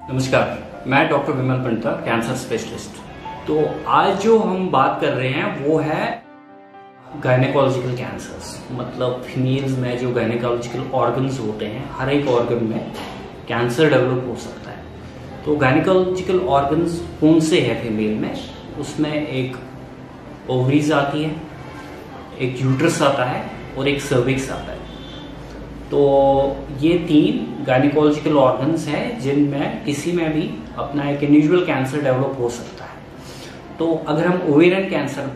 नमस्कार, मैं डॉक्टर विमल Pandita, cancer specialist. तो आज जो हम बात कर रहे हैं वो है गायनेकोलॉजिकल कैंसर्स। मतलब फीमेल्स में जो गायनेकोलॉजिकल ऑर्गन्स होते हैं, हर एक ऑर्गन में कैंसर डेवलप हो सकता है। तो गायनेकोलॉजिकल ऑर्गन्स कौन से हैं फीमेल में? उसमें एक ओवरीज आती है, एक यूट्रस आता है और एक सर्विक्स आता है। तो ये तीन गायनेकोलॉजिकल ऑर्गन्स हैं जिनमें किसी में भी अपना एक इंडिविजुअल कैंसर डेवलप हो सकता है। तो अगर हम ओवेरियन कैंसर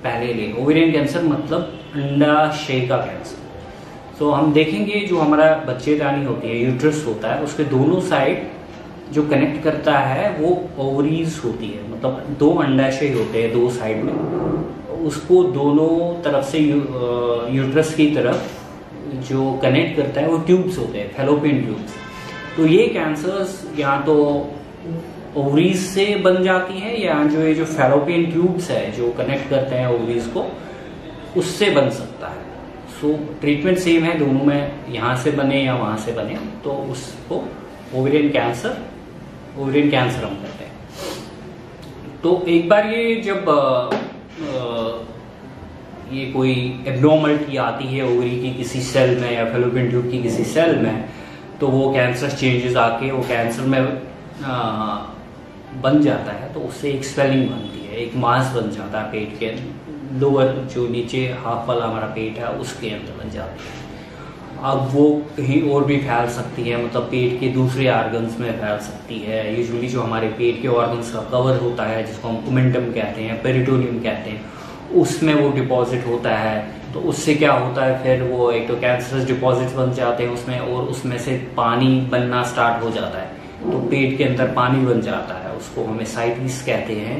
पहले लें, ओवेरियन कैंसर मतलब अंडाशय का कैंसर। तो हम देखेंगे जो हमारा बच्चेदानी होती है, यूट्रस होता है, उसके दोनों साइड जो कनेक्ट करता है वो ओवरीज होती है। मतलब दो अंडाशय होते हैं दो साइड में, उसको दोनों तरफ से यूट्रस की तरफ जो कनेक्ट करता है वो ट्यूब्स होते हैं, फैलोपियन ट्यूब्स। तो ये कैंसर्स या तो ओवरीज से बन जाती है या जो ये जो फैलोपियन ट्यूब्स है जो कनेक्ट करते हैं ओवरीज को, उससे बन सकता है। सो ट्रीटमेंट सेम है दोनों में, यहाँ से बने या वहाँ से बने, तो उसको ओवेरियन कैंसर हम कहते हैं। तो एक बार ये जब ये कोई एब्नॉर्मलिटी आती है ओवरी की किसी सेल में या फैलोपियन ट्यूब की किसी सेल में, तो वो कैंसर चेंजेस आके वो कैंसर में बन जाता है। तो उससे एक स्वेलिंग बनती है, एक मास बन जाता है पेट के लोअर, जो नीचे हाफ वाला हमारा पेट है उसके अंदर बन जाती है। अब वो कहीं और भी फैल सकती है, मतलब पेट के दूसरे ऑर्गन्स में फैल सकती है। यूजुअली जो हमारे पेट के ऑर्गन्स का कवर होता है, जिसको हम ओमेंटम कहते हैं, पेरिटोनियम कहते हैं, उसमें वो डिपॉजिट होता है। तो उससे क्या होता है, फिर वो एक तो कैंसरस डिपॉजिट बन जाते हैं उसमें, और उसमें से पानी बनना स्टार्ट हो जाता है। तो पेट के अंदर पानी बन जाता है, उसको हम एसाइटिस कहते हैं।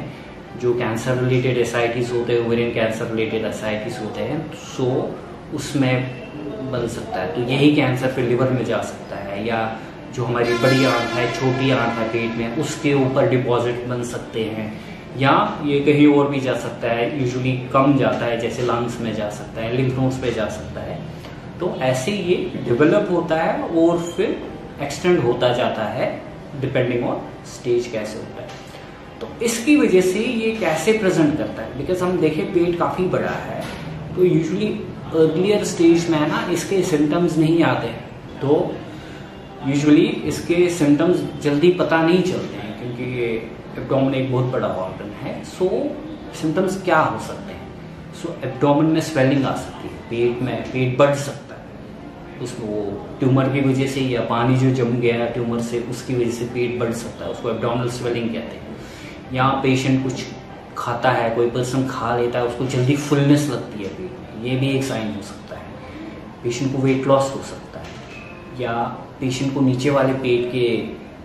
जो कैंसर रिलेटेड एसाइटिस होते हैं, ओवेरियन कैंसर रिलेटेड एसाइटिस होते हैं, सो उसमें बन सकता है। तो यही कैंसर फिर लिवर में जा सकता है, या जो हमारी बड़ी आंत है, छोटी आंत है पेट में, उसके ऊपर डिपॉजिट बन सकते हैं, या ये कहीं और भी जा सकता है। यूजुअली कम जाता है, जैसे लंग्स में जा सकता है, लिम्फ नोड्स पे जा सकता है। तो ऐसे ये डेवलप होता है और फिर एक्सटेंड होता जाता है डिपेंडिंग ऑन स्टेज कैसे होता है। तो इसकी वजह से ये कैसे प्रेजेंट करता है, बिकॉज हम देखें पेट काफ़ी बड़ा है, तो यूजुअली अर्लियर स्टेज में ना इसके सिम्टम्स नहीं आते हैं। तो यूजुअली इसके सिम्टम्स जल्दी पता नहीं चलते हैं, क्योंकि ये एब्डोमेन एक बहुत बड़ा ऑर्गन है। सो सिम्टम्स क्या हो सकते हैं? सो एब्डोमेन में स्वेलिंग आ सकती है, पेट में पेट बढ़ सकता है, उसमें वो ट्यूमर की वजह से या पानी जो जम गया ट्यूमर से उसकी वजह से पेट बढ़ सकता है, उसको एब्डोमिनल स्वेलिंग कहते हैं। या पेशेंट कुछ खाता है, कोई पर्सन खा लेता है, उसको जल्दी फुलनेस लगती है पेट में, ये भी एक साइन हो सकता है। पेशेंट को वेट लॉस हो सकता है, या पेशेंट को नीचे वाले पेट के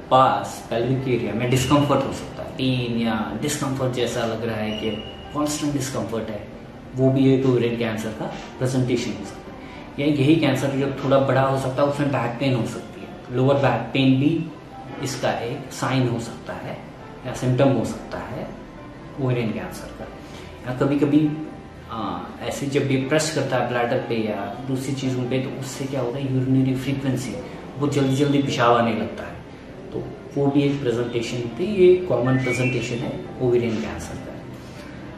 पास पेल्विक एरिया में डिस्कम्फर्ट हो सकता है, पेन या डिस्कम्फर्ट जैसा लग रहा है कि कांस्टेंट डिस्कम्फर्ट है, वो भी एक ओवेरियन कैंसर का प्रेजेंटेशन हो सकता है। या यही कैंसर जब थोड़ा बड़ा हो सकता है, उसमें बैक पेन हो सकती है, लोअर बैक पेन भी इसका एक साइन हो सकता है या सिम्टम हो सकता है ओवेरियन कैंसर का। या कभी कभी ऐसे जब भी प्रेस करता है ब्लैडर पे या दूसरी चीज़ों पे, तो उससे क्या होता है, यूरिनरी फ्रीक्वेंसी वो जल्दी जल्दी पेशाब आने लगता है। तो वो भी एक प्रेजेंटेशन थी, ये कॉमन प्रेजेंटेशन है ओवेरियन कैंसर का।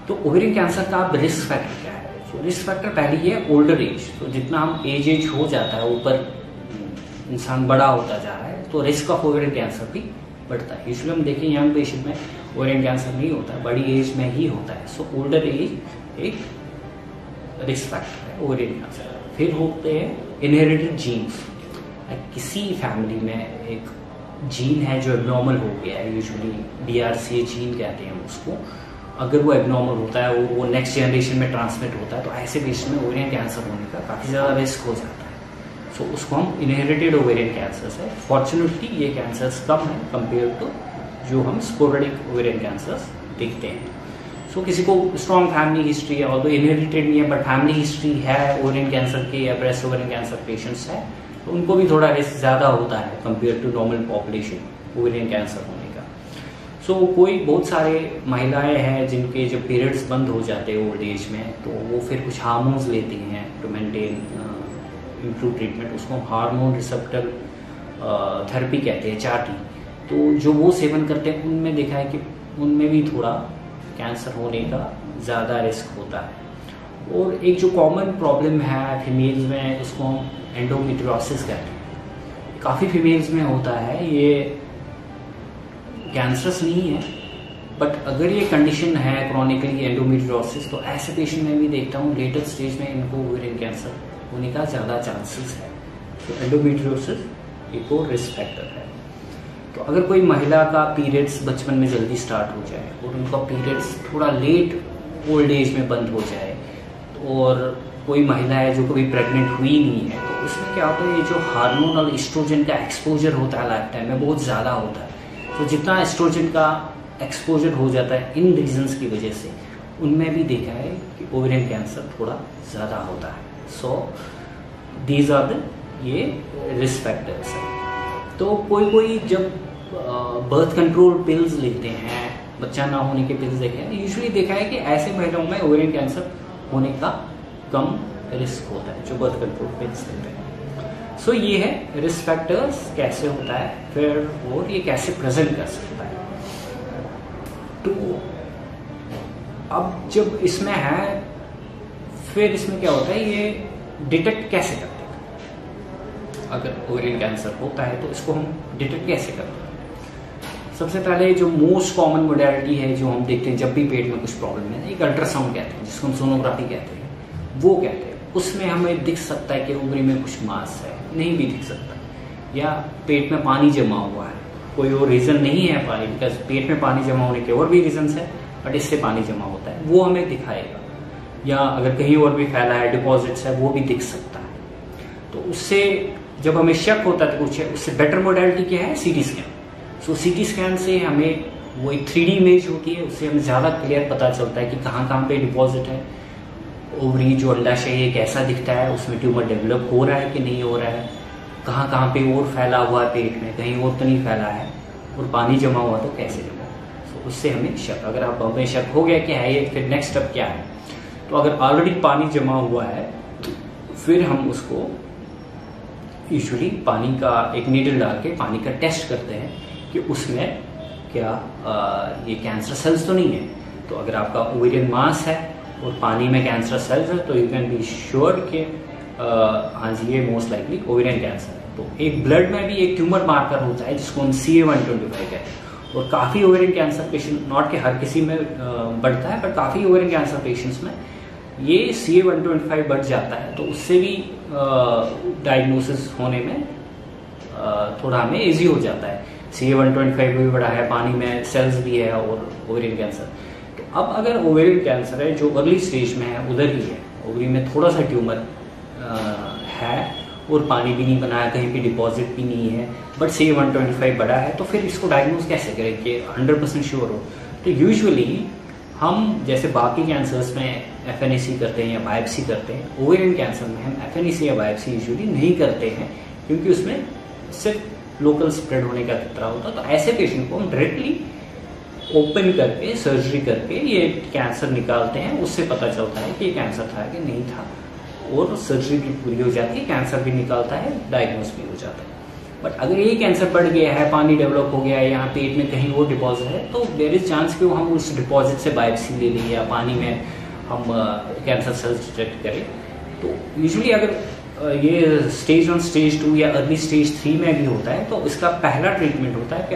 तो ओवेरियन कैंसर का अब रिस्क फैक्टर क्या है? तो रिस्क फैक्टर पहली है ओल्डर एज। तो जितना हम एज हो जाता है, ऊपर इंसान बड़ा होता जा रहा है, तो रिस्क ऑफ ओवेरियन कैंसर भी बढ़ता है। यूजुअली हम देखें यंग पेशेंट में ओवेरियन कैंसर नहीं होता, बड़ी एज में ही होता है। सो ओल्डर एज एक रिस्क फैक्टर है ओवेरियन कैंसर। फिर होते हैं इनहेरिटेड जीन्स। किसी फैमिली में एक जीन है जो एब्नॉर्मल हो गया है, यूजुअली BRCA जीन कहते हैं उसको, अगर वो एब्नॉर्मल होता है और वो नेक्स्ट जनरेशन में ट्रांसमिट होता है, तो ऐसे पेशेंट में ओवेरियन कैंसर होने का काफ़ी ज़्यादा रिस्क हो जाता है। सो उसको हम इनहेरिटेड ओवेरियन कैंसर्स है। फॉर्चुनेटली ये कैंसर्स कम है कंपेयर टू जो हम स्पोरेडिक ओवेरियन कैंसर्स देखते हैं। सो किसी को स्ट्रॉन्ग फैमिली हिस्ट्री है, ऑल्दो इनहेरिटेड नहीं है बट फैमिली हिस्ट्री है ओवेरियन कैंसर के या ब्रेस्ट ओवेरियन कैंसर पेशेंट्स है, तो उनको भी थोड़ा रिस्क ज़्यादा होता है compare to normal population ovarian cancer होने का। सो कोई बहुत सारे महिलाएं हैं जिनके जब पीरियड्स बंद हो जाते हैं ओल्ड एज में, तो वो फिर कुछ हार्मोन्स लेती हैं टू मेंटेन इम्प्रूव ट्रीटमेंट, उसको हार्मोन रिसेप्टर थेरेपी कहते हैं, चाटी। तो जो वो सेवन करते हैं उनमें देखा है कि उनमें भी थोड़ा कैंसर होने का ज़्यादा रिस्क होता है। और एक जो कॉमन प्रॉब्लम है फीमेल्स में, उसको हम एंडोमेट्रियोसिस कहते हैं। काफ़ी फीमेल्स में होता है, ये कैंसरस नहीं है, बट अगर ये कंडीशन है क्रॉनिकली एंडोमेट्रियोसिस, तो ऐसे पेशेंट में भी देखता हूँ लेटर स्टेज में इनको ओवेरियन कैंसर होने का ज़्यादा चांसेस है। तो एंडोमेट्रियोसिस एक और रिस्क फैक्टर है। तो अगर कोई महिला का पीरियड्स बचपन में जल्दी स्टार्ट हो जाए और उनका पीरियड्स थोड़ा लेट ओल्ड एज में बंद हो जाए, और कोई महिला है जो कभी प्रेग्नेंट हुई नहीं है, तो उसमें क्या होता है, ये जो हार्मोनल एस्ट्रोजन का एक्सपोजर होता है लाइफ टाइम में बहुत ज़्यादा होता है। तो जितना एस्ट्रोजन का एक्सपोजर हो जाता है इन रीजंस की वजह से, उनमें भी देखा है कि ओवेरियन कैंसर थोड़ा ज़्यादा होता है। सो दीज आर द ये रिस्क फैक्टर्स है। तो कोई जब बर्थ कंट्रोल पिल्स लेते हैं, बच्चा ना होने के पिल्स देखे हैं, यूजुअली देखा है कि ऐसे महिलाओं में ओवेरियन कैंसर होने का कम रिस्क होता है जो बर्थ कंट्रोल पिल्स लेते हैं। सो ये है रिस्क फैक्टर्स कैसे होता है फिर, और ये कैसे प्रेजेंट कर सकता है। तो अब जब इसमें है, फिर इसमें क्या होता है, ये डिटेक्ट कैसे करते हैं। अगर ओवेरियन कैंसर होता है तो इसको हम डिटेक्ट कैसे करते हैं। सबसे पहले जो मोस्ट कॉमन मोडेलिटी है जो हम देखते हैं जब भी पेट में कुछ प्रॉब्लम है, एक अल्ट्रासाउंड कहते हैं, जिसको हम सोनोग्राफी कहते हैं, वो कहते हैं। उसमें हमें दिख सकता है कि ओवरी में कुछ मास है, नहीं भी दिख सकता, या पेट में पानी जमा हुआ है, कोई और रीजन नहीं है पानी, बिकॉज पेट में पानी जमा होने के और भी रीजन है, बट इससे पानी जमा होता है, वो हमें दिखाएगा। या अगर कहीं और भी फैला है, डिपॉजिट्स है, वो भी दिख सकता है। तो उससे जब हमें शक होता है कुछ है, उससे बेटर मोडेलिटी क्या है, सीटी स्कैन। सो सीटी स्कैन से हमें वो एक 3D इमेज होती है, उससे हमें ज़्यादा क्लियर पता चलता है कि कहाँ कहाँ पे डिपॉजिट है, ओवरी जो अंडाशय है कैसा दिखता है, उसमें ट्यूमर डेवलप हो रहा है कि नहीं हो रहा है, कहाँ कहाँ पे और फैला हुआ है पेट में, कहीं और तो नहीं फैला है, और पानी जमा हुआ तो कैसे जमा। तो उससे हमें शक, अगर आप हमें शक हो गया कि है ये, फिर नेक्स्ट स्टेप क्या है। तो अगर ऑलरेडी पानी जमा हुआ है, फिर हम उसको यूजुअली पानी का एक नीडल डाल के पानी का टेस्ट करते हैं कि उसमें क्या ये कैंसर सेल्स तो नहीं है। तो अगर आपका ओवेरियन मास है और पानी में कैंसर सेल्स है, तो यू कैन बी श्योर कि हाँ जी, ये मोस्ट लाइकली ओवेरियन कैंसर है। तो एक ब्लड में भी एक ट्यूमर मार्कर होता है जिसको हम CA-125 कहते हैं, और काफ़ी ओवेरियन कैंसर पेशेंट, नॉट कि हर किसी में बढ़ता है, पर काफ़ी ओवेरियन कैंसर पेशेंट्स में ये CA-125 बढ़ जाता है। तो उससे भी डायग्नोसिस होने में थोड़ा हमें ईजी हो जाता है। CA-125 भी बढ़ा है, पानी में सेल्स भी है, और ओवेरियन कैंसर। तो अब अगर ओवेरियन कैंसर है जो अर्ली स्टेज में है, उधर ही है, ओवरी में थोड़ा सा ट्यूमर है और पानी भी नहीं बनाया, कहीं पे डिपॉजिट भी नहीं है, बट CA-125 बढ़ा है, तो फिर इसको डायग्नोज कैसे करें कि 100% श्योर हो। तो यूजुअली हम जैसे बाकी कैंसर्स में FNAC करते हैं या बायोप्सी करते हैं, ओवेरियन कैंसर में हम FNAC या बायोप्सी यूजुअली नहीं करते हैं, क्योंकि उसमें सिर्फ लोकल स्प्रेड होने का खतरा होता है। तो ऐसे पेशेंट को हम डायरेक्टली ओपन करके सर्जरी करके ये कैंसर निकालते हैं, उससे पता चलता है कि ये कैंसर था कि नहीं था, और सर्जरी भी पूरी हो जाती है, कैंसर भी निकालता है, डायग्नोस भी हो जाता है। बट अगर ये कैंसर बढ़ गया है, पानी डेवलप हो गया है, यहाँ पेट में कहीं और डिपॉजिट है, तो देयर इज चांस कि हम उस डिपॉजिट से बायोप्सी ले लें या पानी में हम कैंसर सेल्स डिटेक्ट करें। तो यूजुअली अगर ये स्टेज 1, स्टेज 2 या अर्ली स्टेज 3 में भी होता है, तो इसका पहला ट्रीटमेंट होता है कि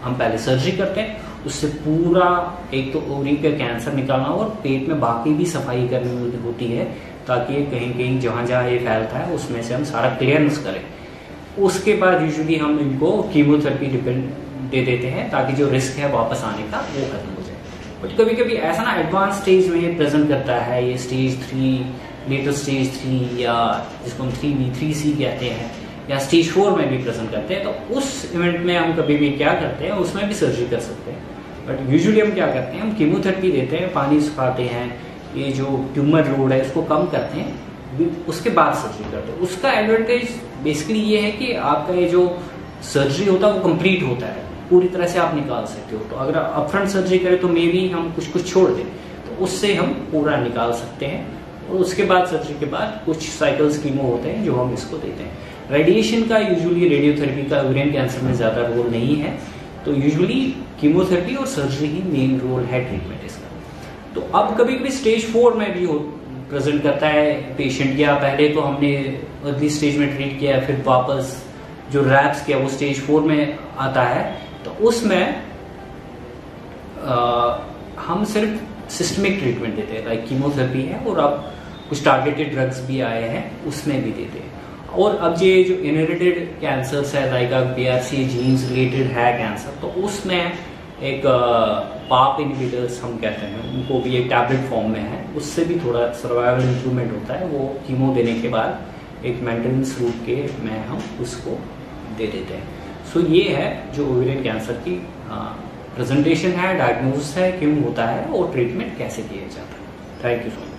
हम पहले सर्जरी करते हैं, उससे पूरा एक तो ओवरी का कैंसर निकालना और पेट में बाकी भी सफाई करनी होती है, ताकि कहीं कहीं जहाँ जहाँ ये फैलता है उसमें से हम सारा क्लियरेंस करें। उसके बाद यूजुअली हम इनको कीमोथेरेपी दे देते हैं, ताकि जो रिस्क है वापस आने का वो खत्म हो जाए। बट कभी कभी ऐसा ना एडवांस स्टेज में ये प्रेजेंट करता है, ये स्टेज 3, लेटर स्टेज 3 या जिसको हम 3B 3C कहते हैं, या स्टेज 4 में भी प्रेजेंट करते हैं। तो उस इवेंट में हम कभी भी क्या करते हैं, उसमें भी सर्जरी कर सकते हैं। बट यूजुअली हम क्या करते हैं, हम कीमोथेरेपी देते हैं, पानी सुखाते हैं, ये जो ट्यूमर लोड है इसको कम करते हैं, उसके बाद सर्जरी करते हैं। उसका एडवांटेज बेसिकली ये है कि आपका ये जो सर्जरी होता है वो कंप्लीट होता है, पूरी तरह से आप निकाल सकते हो। तो अगर अपफ्रंट सर्जरी करें तो मे बी हम कुछ छोड़ दें, तो उससे हम पूरा निकाल सकते हैं। और उसके बाद सर्जरी के बाद कुछ साइकिल्स कीमो होते हैं जो हम इसको देते हैं। रेडिएशन का यूजुअली रेडियोथेरेपी का ओवेरियन कैंसर में ज़्यादा रोल नहीं है, तो यूजुअली कीमोथेरेपी और सर्जरी ही मेन रोल है ट्रीटमेंट इसका। तो अब कभी कभी स्टेज 4 में भी प्रेजेंट करता है पेशेंट, या पहले तो हमने अर्ली स्टेज में ट्रीट किया फिर वापस जो रैप्स किया वो स्टेज 4 में आता है, तो उसमें हम सिर्फ सिस्टमिक ट्रीटमेंट देते हैं, लाइक कीमोथेरेपी है और अब कुछ टारगेटेड ड्रग्स भी आए हैं उसमें भी देते हैं। और अब ये जो इनहेरिटेड कैंसर्स है लाइक BRCA जीन्स रिलेटेड है कैंसर, तो उसमें एक पाप इनहिबिटर्स हम कहते हैं, उनको भी एक टैबलेट फॉर्म में है, उससे भी थोड़ा सर्वाइवल इंप्रूवमेंट होता है। वो कीमो देने के बाद एक मेंटेनेंस रूट के में हम उसको दे देते हैं। सो ये है जो ओवेरियन कैंसर की प्रेजेंटेशन है, डायग्नोसिस है, क्यों होता है और ट्रीटमेंट कैसे किया जाता है। Thank you so much.